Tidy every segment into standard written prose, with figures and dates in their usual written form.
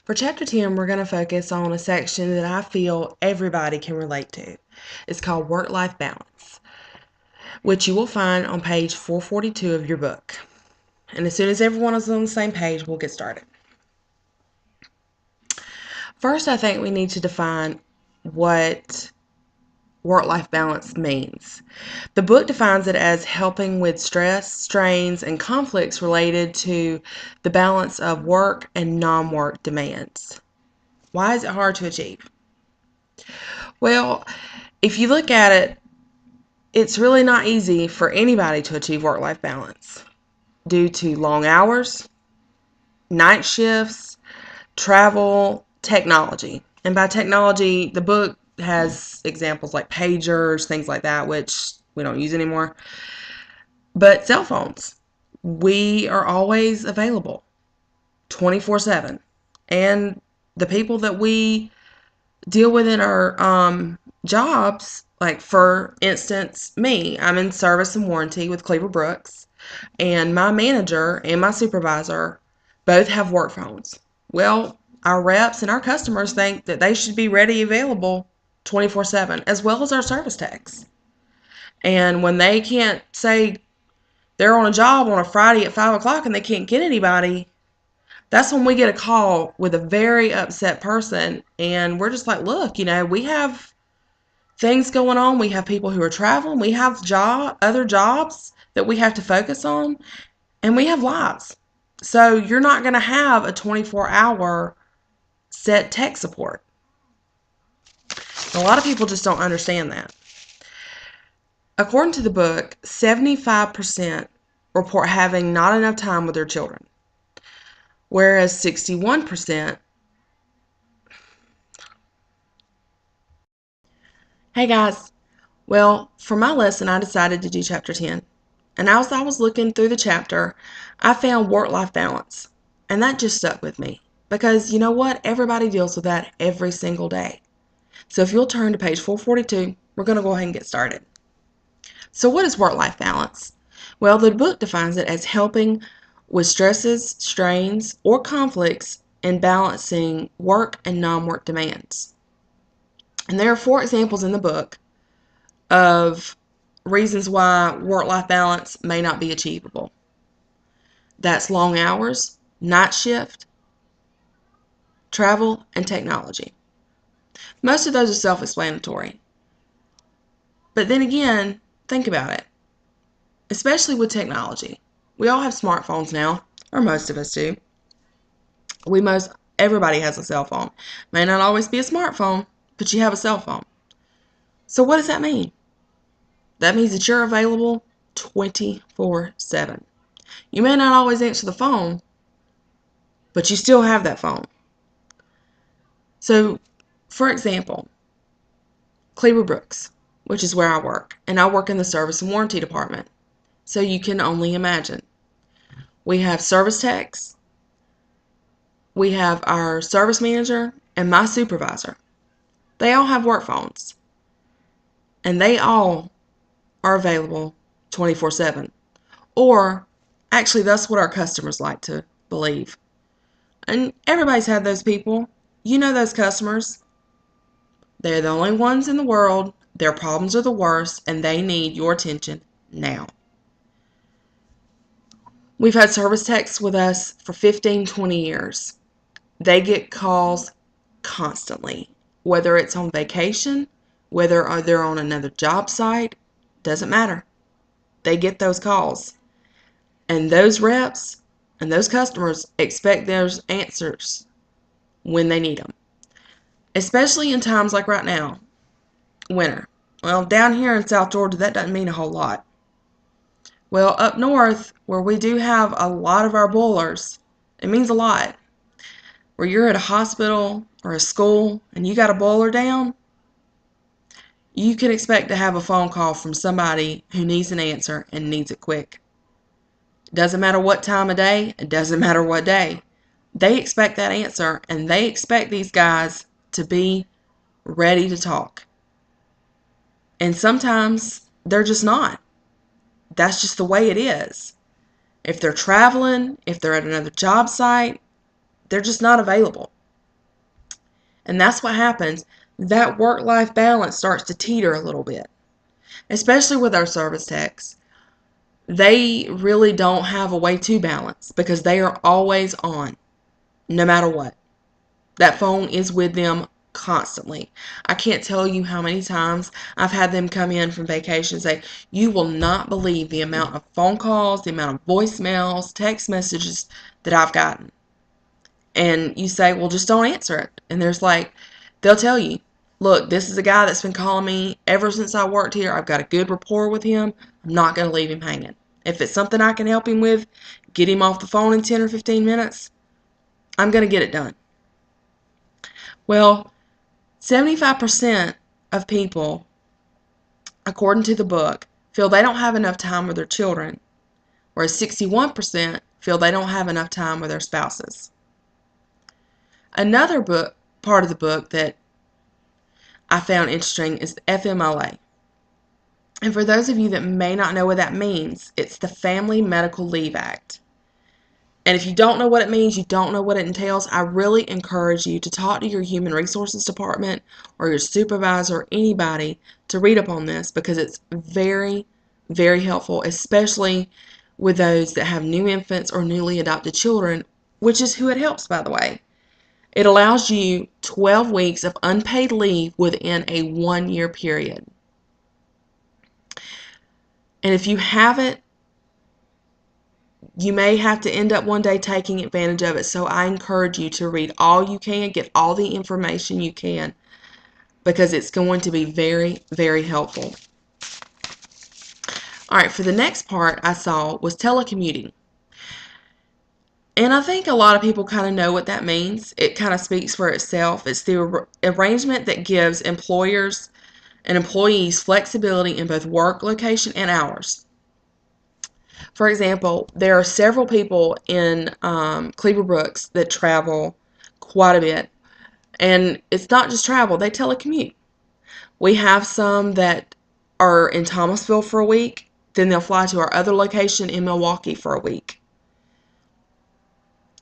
For Chapter 10, we're going to focus on a section that I feel everybody can relate to. It's called Work-Life Balance, which you will find on page 442 of your book. And as soon as everyone is on the same page, we'll get started. First, I think we need to define what work-life balance means. The book defines it as helping with stress, strains, and conflicts related to the balance of work and non-work demands. Why is it hard to achieve? Well, if you look at it, it's really not easy for anybody to achieve work-life balance due to long hours, night shifts, travel, technology. And by technology, the book has examples like pagers, things like that, which we don't use anymore. But cell phones, we are always available 24/7. And the people that we deal with in our jobs, like for instance, me, I'm in service and warranty with Cleaver Brooks, and my manager and my supervisor both have work phones. Well, our reps and our customers think that they should be ready, available 24/7, as well as our service techs. And when they can't say they're on a job on a Friday at 5 o'clock and they can't get anybody, that's when we get a call with a very upset person. And we're just like, look, we have things going on. We have people who are traveling. We have other jobs that we have to focus on. And we have lives. So you're not going to have a 24-hour set tech support. A lot of people just don't understand that. According to the book, 75% report having not enough time with their children, whereas 61%. Hey guys, well, for my lesson, I decided to do chapter 10. And as I was looking through the chapter, I found work-life balance. And that just stuck with me. Because you know what? Everybody deals with that every single day. So if you'll turn to page 442, we're going to go ahead and get started. So what is work-life balance? Well, the book defines it as helping with stresses, strains, or conflicts in balancing work and non-work demands. And there are 4 examples in the book of reasons why work-life balance may not be achievable. That's long hours, night shift, travel, and technology. Most of those are self-explanatory. But then again, think about it. Especially with technology. We all have smartphones now, or most of us do. Everybody has a cell phone. May not always be a smartphone, but you have a cell phone. So what does that mean? That means that you're available 24/7. You may not always answer the phone, but you still have that phone. So, for example, Cleaver Brooks, which is where I work, and I work in the service and warranty department. So you can only imagine. We have service techs, we have our service manager, and my supervisor. They all have work phones, and they all are available 24/7. Or, actually, that's what our customers like to believe. And everybody's had those people. You know those customers. They're the only ones in the world. Their problems are the worst, and they need your attention now. We've had service techs with us for 15, 20 years. They get calls constantly, whether it's on vacation, whether they're on another job site, doesn't matter. They get those calls. And those reps and those customers expect those answers when they need them. Especially in times like right now, winter. Well, down here in South Georgia, that doesn't mean a whole lot. Well, up north, where we do have a lot of our boilers, it means a lot. Where you're at a hospital or a school and you got a boiler down, you can expect to have a phone call from somebody who needs an answer and needs it quick. It doesn't matter what time of day, it doesn't matter what day. They expect that answer, and they expect these guys to be ready to talk. And sometimes they're just not. That's just the way it is. If they're traveling, if they're at another job site, they're just not available. And that's what happens. That work-life balance starts to teeter a little bit, especially with our service techs. They really don't have a way to balance because they are always on, no matter what. That phone is with them constantly. I can't tell you how many times I've had them come in from vacation and say, you will not believe the amount of phone calls, the amount of voicemails, text messages that I've gotten. And you say, well, just don't answer it. And they'll tell you, look, this is a guy that's been calling me ever since I worked here. I've got a good rapport with him. I'm not going to leave him hanging. If it's something I can help him with, get him off the phone in 10 or 15 minutes, I'm going to get it done. Well, 75% of people, according to the book, feel they don't have enough time with their children, whereas 61% feel they don't have enough time with their spouses. Another part of the book that I found interesting is the FMLA. And for those of you that may not know what that means, it's the Family Medical Leave Act. And if you don't know what it means, you don't know what it entails, I really encourage you to talk to your human resources department or your supervisor or anybody to read up on this, because it's very, very helpful, especially with those that have new infants or newly adopted children, which is who it helps, by the way. It allows you 12 weeks of unpaid leave within a 1-year period. And if you haven't, you may have to end up one day taking advantage of it. So I encourage you to read all you can, get all the information you can, because it's going to be very, very helpful. All right, for the next part I saw was telecommuting. And I think a lot of people kind of know what that means. It kind of speaks for itself. It's the arrangement that gives employers and employees flexibility in both work location and hours. For example, there are several people in Cleaver Brooks that travel quite a bit. And it's not just travel, they telecommute. We have some that are in Thomasville for a week, then they'll fly to our other location in Milwaukee for a week.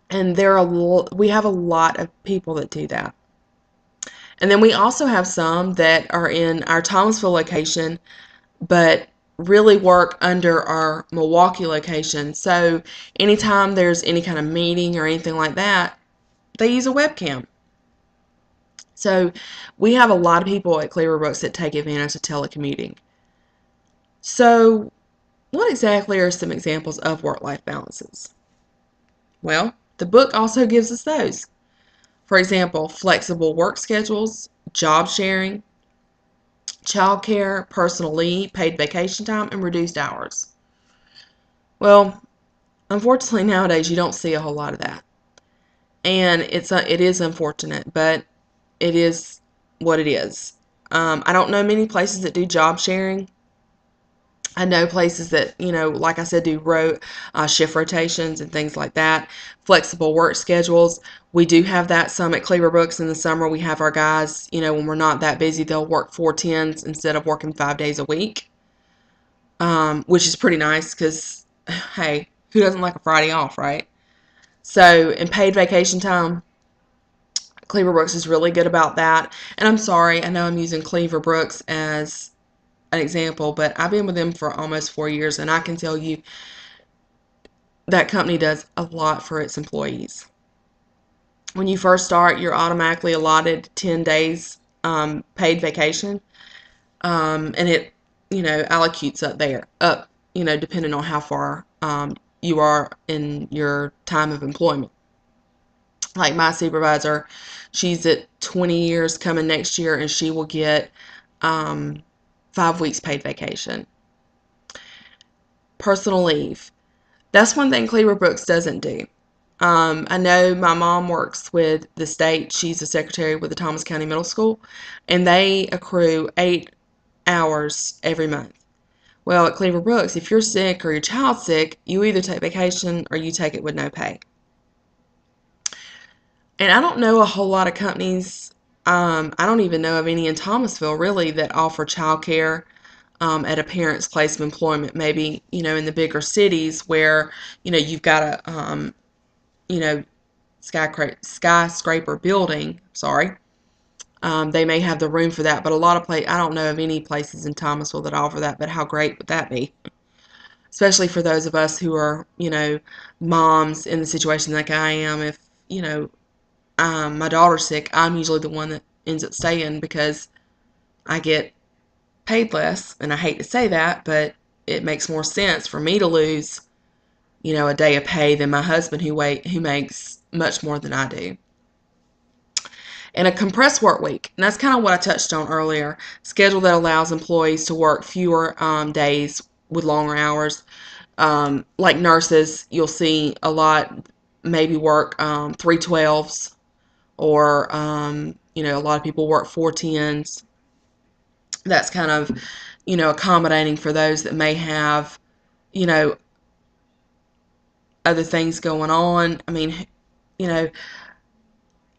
And we have a lot of people that do that. And then we also have some that are in our Thomasville location, but really work under our Milwaukee location. So anytime there's any kind of meeting or anything like that, they use a webcam. So we have a lot of people at Cleaver Brooks that take advantage of telecommuting. So what exactly are some examples of work-life balances? Well, the book also gives us those. For example, flexible work schedules, job sharing, childcare, personal leave, paid vacation time, and reduced hours. Well, unfortunately nowadays you don't see a whole lot of that. And it is unfortunate, but it is what it is. I don't know many places that do job sharing. I know places that, like I said, do shift rotations and things like that. Flexible work schedules. We do have that some at Cleaver Brooks in the summer. We have our guys, when we're not that busy, they'll work 4 10s instead of working 5 days a week, which is pretty nice because, hey, who doesn't like a Friday off, right? So, in paid vacation time, Cleaver Brooks is really good about that. And I'm sorry, I know I'm using Cleaver Brooks as an example, but I've been with them for almost 4 years, and I can tell you that company does a lot for its employees. When you first start, you're automatically allotted 10 days paid vacation, and it, allocutes up, depending on how far you are in your time of employment. Like my supervisor, she's at 20 years coming next year, and she will get 5 weeks paid vacation. Personal leave. That's one thing Cleaver Brooks doesn't do. I know my mom works with the state. She's a secretary with the Thomas County Middle School, and they accrue 8 hours every month. Well, at Cleaver Brooks, if you're sick or your child's sick, you either take vacation or you take it with no pay. And I don't know a whole lot of companies, I don't even know of any in Thomasville really that offer child care at a parent's place of employment. Maybe, in the bigger cities where, you've got a, skyscraper building, sorry. They may have the room for that, but a lot of places, I don't know of any places in Thomasville that offer that, but how great would that be? Especially for those of us who are, moms in the situation like I am. If, my daughter's sick, I'm usually the one that ends up staying because I get paid less, and I hate to say that, but it makes more sense for me to lose, a day of pay than my husband who makes much more than I do. And a compressed work week, and that's kind of what I touched on earlier, schedule that allows employees to work fewer days with longer hours. Like nurses, you'll see a lot maybe work 312s, or a lot of people work 410s. That's kind of accommodating for those that may have you know other things going on. I mean, you know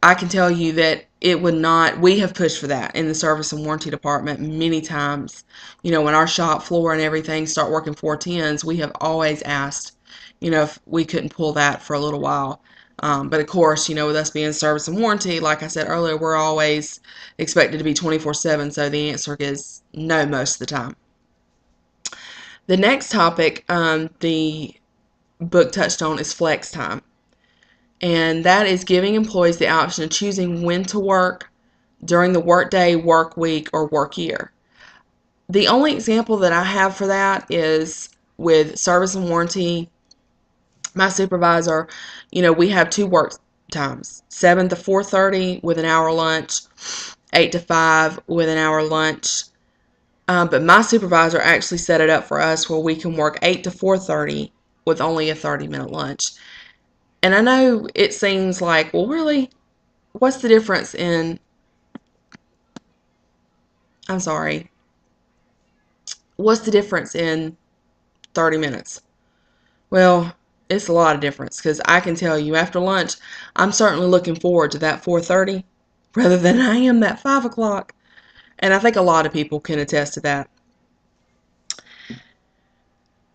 I can tell you that it would not, we have pushed for that in the service and warranty department many times. When our shop floor and everything start working 410s, we have always asked, if we couldn't pull that for a little while. But of course, with us being service and warranty, like I said earlier, we're always expected to be 24/7, so the answer is no most of the time. The next topic the book touched on is flex time. And that is giving employees the option of choosing when to work during the workday, work week, or work year. The only example that I have for that is with service and warranty. My supervisor, we have 2 work times, 7 to 4:30 with an hour lunch, 8 to 5 with an hour lunch. But my supervisor actually set it up for us where we can work 8 to 4:30 with only a 30-minute lunch. And I know it seems like, well, really, what's the difference in, I'm sorry, what's the difference in 30 minutes? Well, it's a lot of difference, because I can tell you after lunch, I'm certainly looking forward to that 4:30 rather than I am that 5 o'clock. And I think a lot of people can attest to that.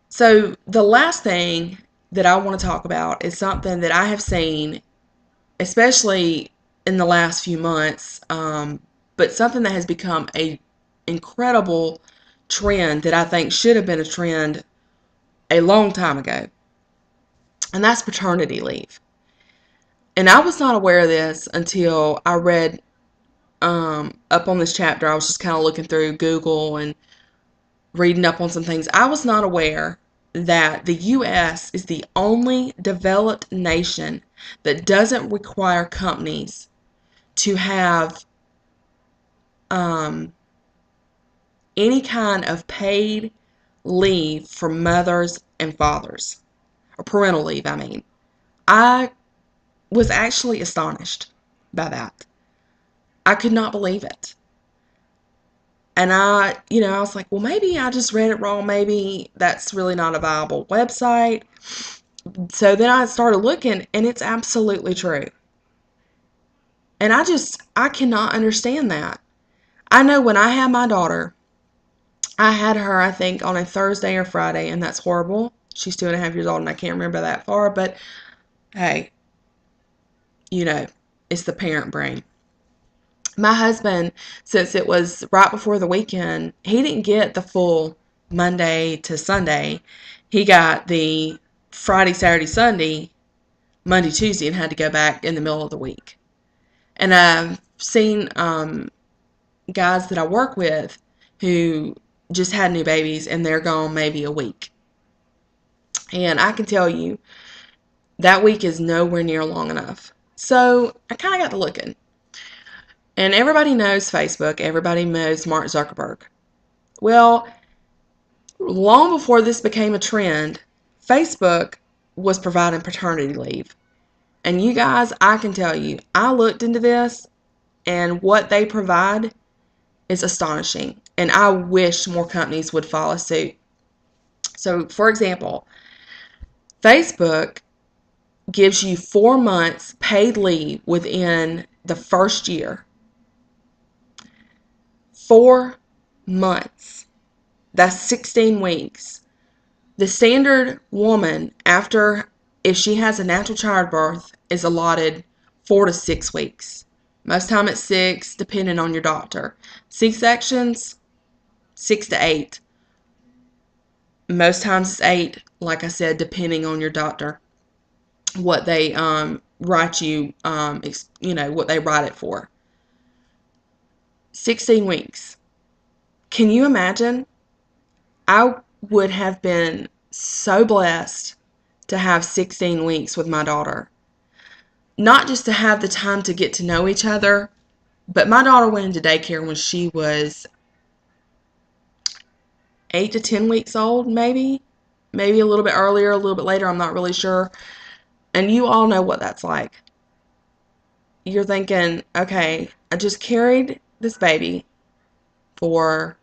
So the last thing that I want to talk about is something that I have seen, especially in the last few months, but something that has become a incredible trend that I think should have been a trend a long time ago, and that's paternity leave. And I was not aware of this until I read up on this chapter. I was just kind of looking through Google and reading up on some things. I was not aware that the U.S. is the only developed nation that doesn't require companies to have any kind of paid leave for mothers and fathers, or parental leave, I mean. I was actually astonished by that. I could not believe it. And I was like, well, maybe I just read it wrong. Maybe that's really not a viable website. So then I started looking, and it's absolutely true. And I cannot understand that. I know when I had my daughter, I had her, I think, on a Thursday or Friday, and that's horrible. She's 2.5 years old, and I can't remember that far, but hey, it's the parent brain. My husband, since it was right before the weekend, he didn't get the full Monday to Sunday. He got the Friday, Saturday, Sunday, Monday, Tuesday, and had to go back in the middle of the week. And I've seen guys that I work with who just had new babies, and they're gone maybe a week. And I can tell you, that week is nowhere near long enough. So I kind of got to looking. And everybody knows Facebook. Everybody knows Mark Zuckerberg. Well, long before this became a trend, Facebook was providing paternity leave. And you guys, I can tell you, I looked into this, and what they provide is astonishing. And I wish more companies would follow suit. So, for example, Facebook gives you 4 months paid leave within the first year. 4 months. That's 16 weeks. The standard woman, if she has a natural childbirth, is allotted 4 to 6 weeks. Most time it's 6, depending on your doctor. C-sections, 6 to 8. Most times it's 8, like I said, depending on your doctor, what they write you, what they write it for. 16 weeks. Can you imagine? I would have been so blessed to have 16 weeks with my daughter. Not just to have the time to get to know each other, but my daughter went into daycare when she was 8 to 10 weeks old, maybe a little bit earlier, a little bit later, I'm not really sure. And you all know what that's like. You're thinking, okay, I just carried this baby for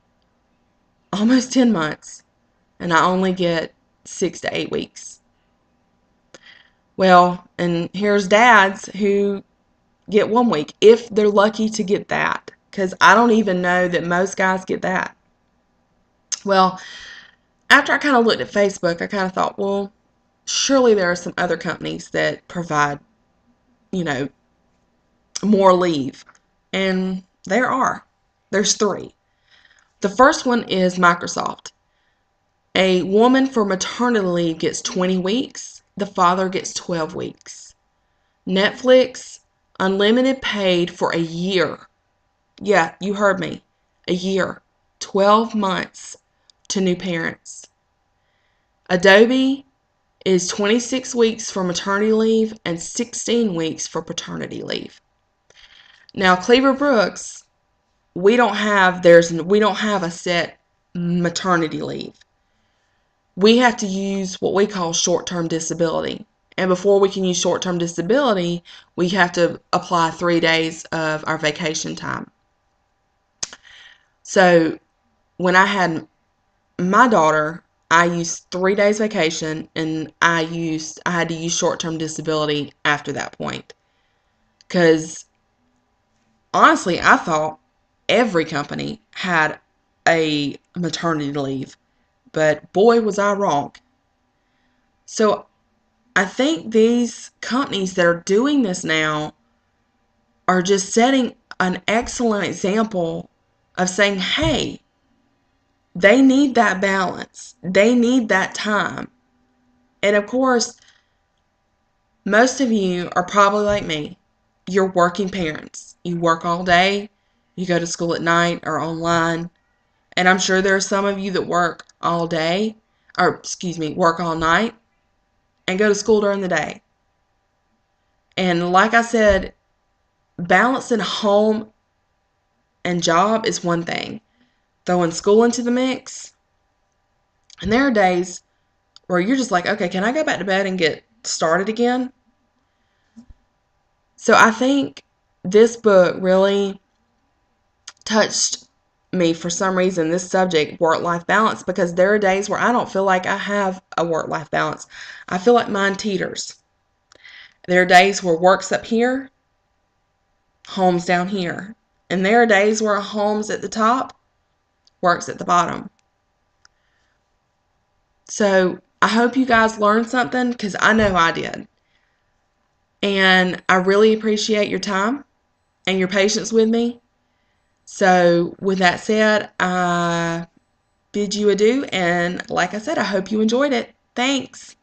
almost 10 months, and I only get 6 to 8 weeks. Well, and here's dads who get 1 week, if they're lucky to get that, because I don't even know that most guys get that. Well, after I kind of looked at Facebook, I kind of thought, well, surely there are some other companies that provide, more leave. And there are. There's 3. The first one is Microsoft. A woman for maternity leave gets 20 weeks. The father gets 12 weeks. Netflix, unlimited paid for a year. Yeah, you heard me. A year. 12 months to new parents. Adobe is 26 weeks for maternity leave and 16 weeks for paternity leave. Now, Cleaver Brooks, we don't have a set maternity leave. We have to use what we call short-term disability. And before we can use short-term disability, we have to apply 3 days of our vacation time. So when I had my daughter, I used 3 days vacation, and I had to use short-term disability after that point. Because honestly, I thought every company had a maternity leave, but boy, was I wrong. So I think these companies that are doing this now are just setting an excellent example of saying, hey, they need that balance. They need that time. And of course, most of you are probably like me. You're working parents. You work all day, you go to school at night or online. And I'm sure there are some of you that work all day, work all night and go to school during the day. And like I said, balancing home and job is one thing. Throwing school into the mix, and there are days where you're just like, okay, can I go back to bed and get started again? So I think this book really touched me for some reason, this subject, work-life balance, because there are days where I don't feel like I have a work-life balance. I feel like mine teeters. There are days where work's up here, home's down here. And there are days where home's at the top, work's at the bottom. So I hope you guys learned something, because I know I did. And I really appreciate your time and your patience with me. So with that said, I bid you adieu. And like I said, I hope you enjoyed it. Thanks.